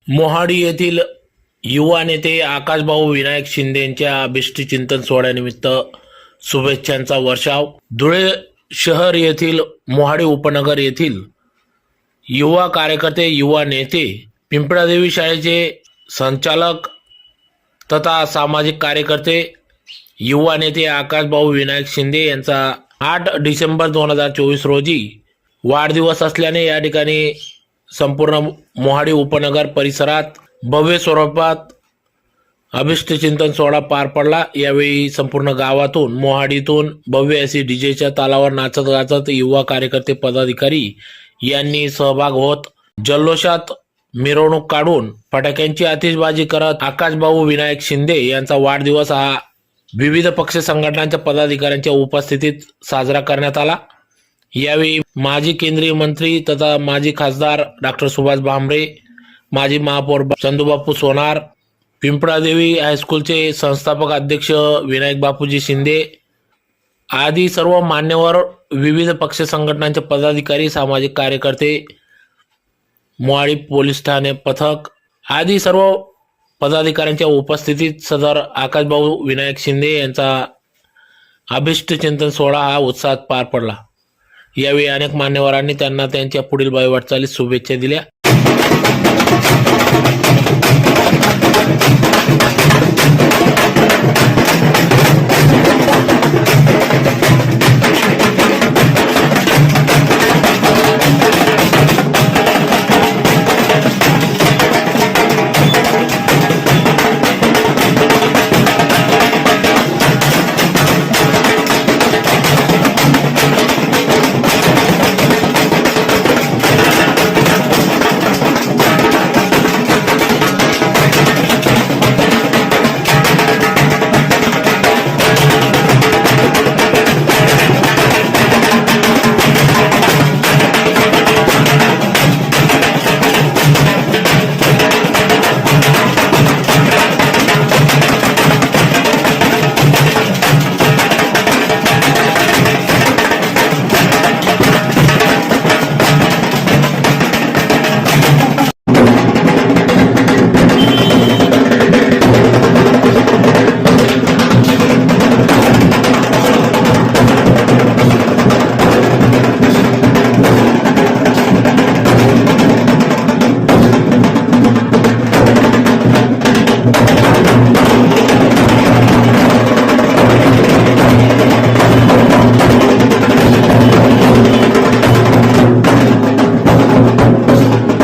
मोहाडी येथील युवा नेते आकाशभाऊ विनायक शिंदे यांच्या अभिष्टचिंतन सोहळ्यानिमित्त शुभेच्छांचा वर्षाव। धुळे शहर येथील मोहाडी उपनगर येथील युवा कार्यकर्ते, युवा नेते, पिंपळादेवी शाळेचे संचालक तथा सामाजिक कार्यकर्ते, युवा नेते आकाशभाऊ विनायक शिंदे यांचा 8 डिसेंबर 2024 रोजी वाढदिवस असल्याने या ठिकाणी संपूर्ण मोहाडी उपनगर परिसरात भव्य स्वरूपात अभिष्टचिंतन सोहळा पार पडला। यावेळी संपूर्ण गावातून, मोहाडीतून भव्य अशी डीजेच्या तालावर नाचत गाचत युवा कार्यकर्ते, पदाधिकारी यांनी सहभाग होत जल्लोषात मिरवणूक काढून फटाक्यांची आतिषबाजी करत आकाशभाऊ विनायक शिंदे यांचा वाढदिवस हा विविध पक्ष संघटनांच्या पदाधिकाऱ्यांच्या उपस्थितीत साजरा करण्यात आला। यावेळी माजी केंद्रीय मंत्री तथा माजी खासदार डॉक्टर सुभाष भामरे, माजी महापौर चंदूबापू सोनार, पिंपळादेवी हायस्कूलचे संस्थापक अध्यक्ष विनायक बापूजी शिंदे आदी सर्व मान्यवर, विविध पक्ष संघटनांचे पदाधिकारी, सामाजिक कार्यकर्ते, मोहाडी पोलीस ठाणे पथक आदी सर्व पदाधिकाऱ्यांच्या उपस्थितीत सदर आकाशभाऊ विनायक शिंदे यांचा अभिष्टचिंतन सोहळा हा उत्साहात पार पडला। यावेळी अनेक मान्यवरांनी त्यांना त्यांच्या पुढील वाटचालीस शुभेच्छा दिल्या।